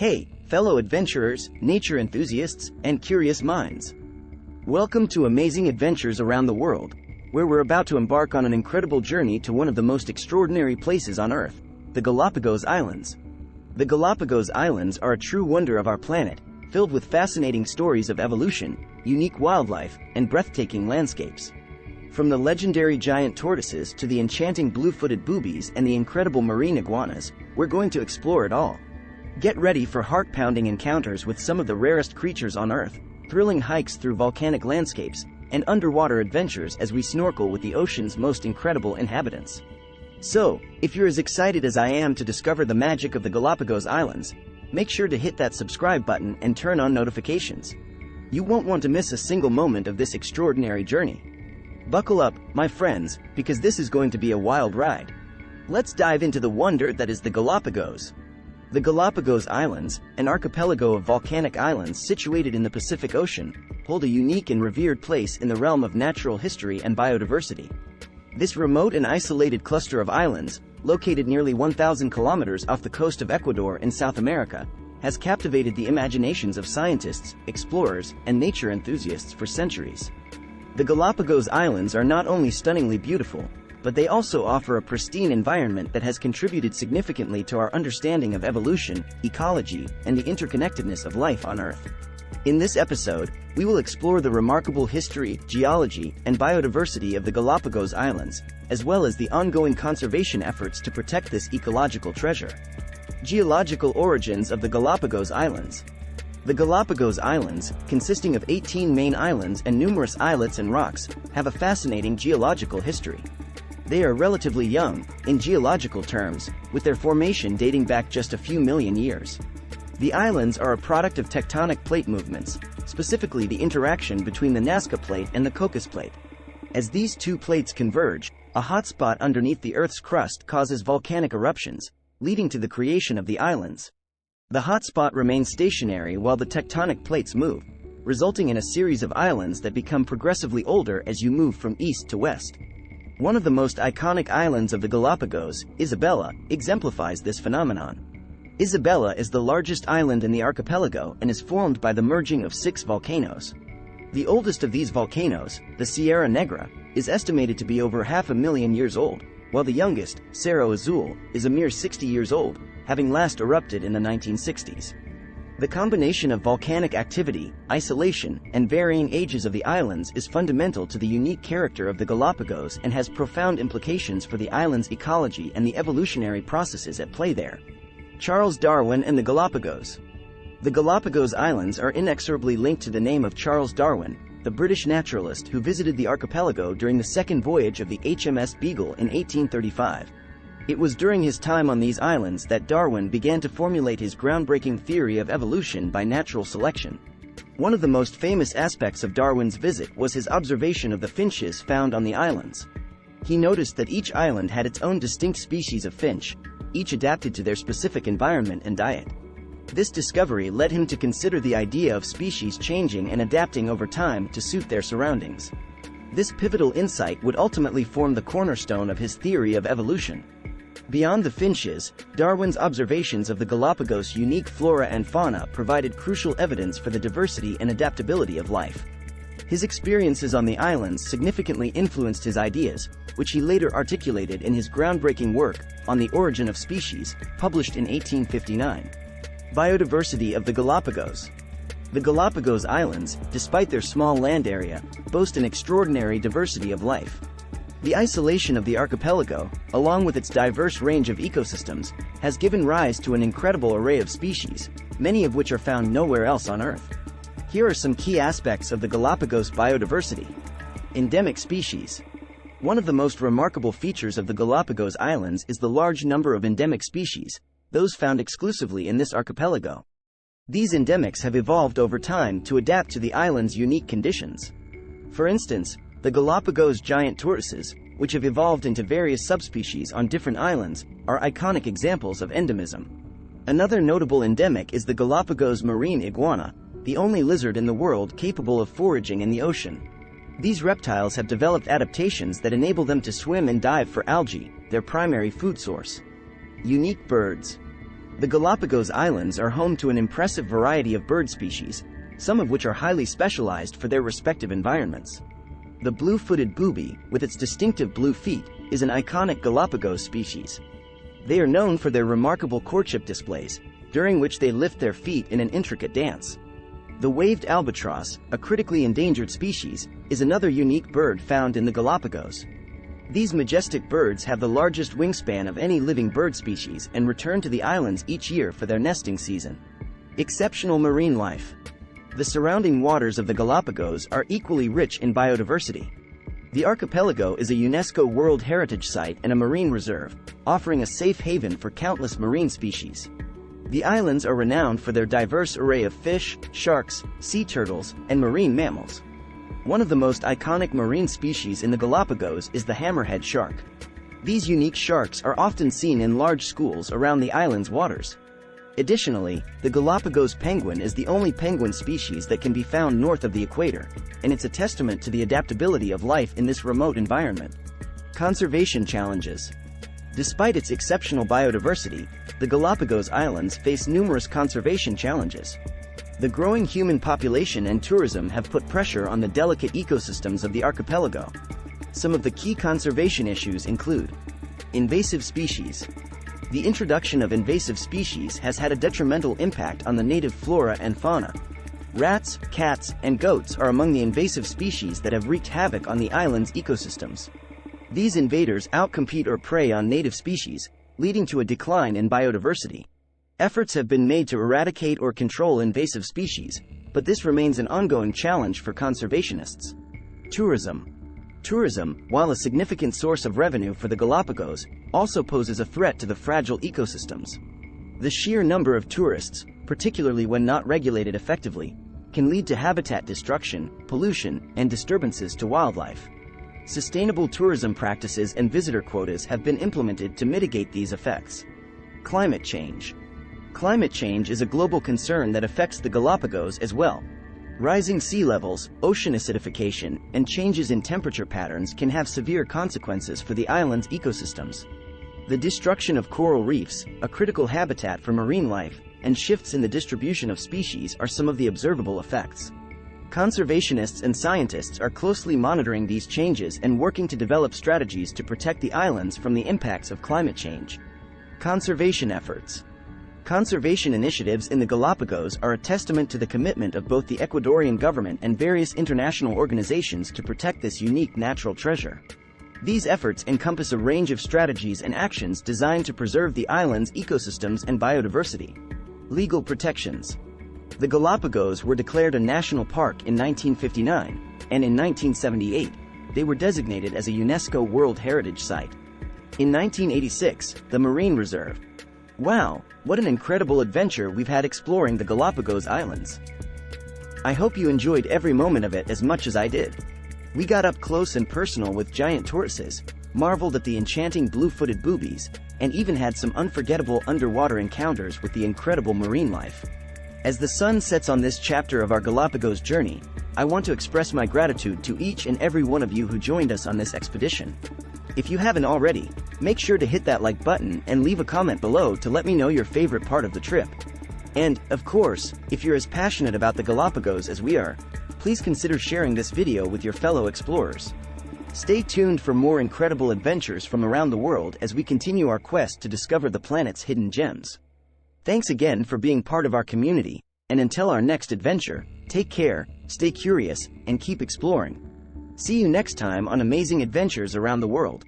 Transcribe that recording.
Hey, fellow adventurers, nature enthusiasts, and curious minds. Welcome to Amazing Adventures Around the World, where we're about to embark on an incredible journey to one of the most extraordinary places on Earth, the Galápagos Islands. The Galápagos Islands are a true wonder of our planet, filled with fascinating stories of evolution, unique wildlife, and breathtaking landscapes. From the legendary giant tortoises to the enchanting blue-footed boobies and the incredible marine iguanas, we're going to explore it all. Get ready for heart-pounding encounters with some of the rarest creatures on Earth, thrilling hikes through volcanic landscapes, and underwater adventures as we snorkel with the ocean's most incredible inhabitants. So, if you're as excited as I am to discover the magic of the Galápagos Islands, make sure to hit that subscribe button and turn on notifications. You won't want to miss a single moment of this extraordinary journey. Buckle up, my friends, because this is going to be a wild ride. Let's dive into the wonder that is the Galápagos. The Galápagos Islands, an archipelago of volcanic islands situated in the Pacific Ocean, hold a unique and revered place in the realm of natural history and biodiversity. This remote and isolated cluster of islands, located nearly 1,000 kilometers off the coast of Ecuador in South America, has captivated the imaginations of scientists, explorers, and nature enthusiasts for centuries. The Galápagos Islands are not only stunningly beautiful, but they also offer a pristine environment that has contributed significantly to our understanding of evolution, ecology, and the interconnectedness of life on Earth. In this episode, we will explore the remarkable history, geology, and biodiversity of the Galápagos Islands, as well as the ongoing conservation efforts to protect this ecological treasure. Geological origins of the Galápagos Islands. The Galápagos Islands, consisting of 18 main islands and numerous islets and rocks, have a fascinating geological history. They are relatively young, in geological terms, with their formation dating back just a few million years. The islands are a product of tectonic plate movements, specifically the interaction between the Nazca Plate and the Cocos Plate. As these two plates converge, a hotspot underneath the Earth's crust causes volcanic eruptions, leading to the creation of the islands. The hotspot remains stationary while the tectonic plates move, resulting in a series of islands that become progressively older as you move from east to west. One of the most iconic islands of the Galápagos, Isabela, exemplifies this phenomenon. Isabela is the largest island in the archipelago and is formed by the merging of 6 volcanoes. The oldest of these volcanoes, the Sierra Negra, is estimated to be over 500,000 years old, while the youngest, Cerro Azul, is a mere 60 years old, having last erupted in the 1960s. The combination of volcanic activity, isolation, and varying ages of the islands is fundamental to the unique character of the Galápagos and has profound implications for the island's ecology and the evolutionary processes at play there. Charles Darwin and the Galápagos. The Galápagos Islands are inexorably linked to the name of Charles Darwin, the British naturalist who visited the archipelago during the second voyage of the HMS Beagle in 1835. It was during his time on these islands that Darwin began to formulate his groundbreaking theory of evolution by natural selection. One of the most famous aspects of Darwin's visit was his observation of the finches found on the islands. He noticed that each island had its own distinct species of finch, each adapted to their specific environment and diet. This discovery led him to consider the idea of species changing and adapting over time to suit their surroundings. This pivotal insight would ultimately form the cornerstone of his theory of evolution. Beyond the finches, Darwin's observations of the Galápagos' unique flora and fauna provided crucial evidence for the diversity and adaptability of life. His experiences on the islands significantly influenced his ideas, which he later articulated in his groundbreaking work, On the Origin of Species, published in 1859. Biodiversity of the Galápagos. The Galápagos Islands, despite their small land area, boast an extraordinary diversity of life. The isolation of the archipelago, along with its diverse range of ecosystems, has given rise to an incredible array of species, many of which are found nowhere else on Earth. Here are some key aspects of the Galápagos biodiversity. Endemic species. One of the most remarkable features of the Galápagos Islands is the large number of endemic species, those found exclusively in this archipelago. These endemics have evolved over time to adapt to the island's unique conditions. For instance, the Galápagos giant tortoises, which have evolved into various subspecies on different islands, are iconic examples of endemism. Another notable endemic is the Galápagos marine iguana, the only lizard in the world capable of foraging in the ocean. These reptiles have developed adaptations that enable them to swim and dive for algae, their primary food source. Unique birds. The Galapagos Islands are home to an impressive variety of bird species, some of which are highly specialized for their respective environments. The blue-footed booby, with its distinctive blue feet, is an iconic Galapagos species. They are known for their remarkable courtship displays, during which they lift their feet in an intricate dance. The waved albatross, a critically endangered species, is another unique bird found in the Galapagos. These majestic birds have the largest wingspan of any living bird species and return to the islands each year for their nesting season. Exceptional marine life. The surrounding waters of the Galapagos are equally rich in biodiversity. The archipelago is a UNESCO World Heritage Site and a marine reserve, offering a safe haven for countless marine species. The islands are renowned for their diverse array of fish, sharks, sea turtles, and marine mammals. One of the most iconic marine species in the Galapagos is the hammerhead shark. These unique sharks are often seen in large schools around the island's waters. Additionally, the Galapagos penguin is the only penguin species that can be found north of the equator, and it's a testament to the adaptability of life in this remote environment. Conservation challenges. Despite its exceptional biodiversity, the Galapagos Islands face numerous conservation challenges. The growing human population and tourism have put pressure on the delicate ecosystems of the archipelago. Some of the key conservation issues include invasive species. The introduction of invasive species has had a detrimental impact on the native flora and fauna. Rats, cats, and goats are among the invasive species that have wreaked havoc on the island's ecosystems. These invaders outcompete or prey on native species, leading to a decline in biodiversity. Efforts have been made to eradicate or control invasive species, but this remains an ongoing challenge for conservationists. Tourism. Tourism, while a significant source of revenue for the Galapagos, also poses a threat to the fragile ecosystems. The sheer number of tourists, particularly when not regulated effectively, can lead to habitat destruction, pollution, and disturbances to wildlife. Sustainable tourism practices and visitor quotas have been implemented to mitigate these effects. Climate change. Climate change is a global concern that affects the Galapagos as well. Rising sea levels, ocean acidification, and changes in temperature patterns can have severe consequences for the island's ecosystems. The destruction of coral reefs, a critical habitat for marine life, and shifts in the distribution of species are some of the observable effects. Conservationists and scientists are closely monitoring these changes and working to develop strategies to protect the islands from the impacts of climate change. Conservation efforts. Conservation initiatives in the Galapagos are a testament to the commitment of both the Ecuadorian government and various international organizations to protect this unique natural treasure. These efforts encompass a range of strategies and actions designed to preserve the island's ecosystems and biodiversity. Legal protections. The Galapagos were declared a national park in 1959, and in 1978, they were designated as a UNESCO World Heritage Site. In 1986, the Marine Reserve. Wow, what an incredible adventure we've had exploring the Galapagos Islands. I hope you enjoyed every moment of it as much as I did. We got up close and personal with giant tortoises, marveled at the enchanting blue-footed boobies, and even had some unforgettable underwater encounters with the incredible marine life. As the sun sets on this chapter of our Galapagos journey, I want to express my gratitude to each and every one of you who joined us on this expedition. If you haven't already, make sure to hit that like button and leave a comment below to let me know your favorite part of the trip. And, of course, if you're as passionate about the Galapagos as we are, please consider sharing this video with your fellow explorers. Stay tuned for more incredible adventures from around the world as we continue our quest to discover the planet's hidden gems. Thanks again for being part of our community, and until our next adventure, take care, stay curious, and keep exploring. See you next time on Amazing Adventures Around the World.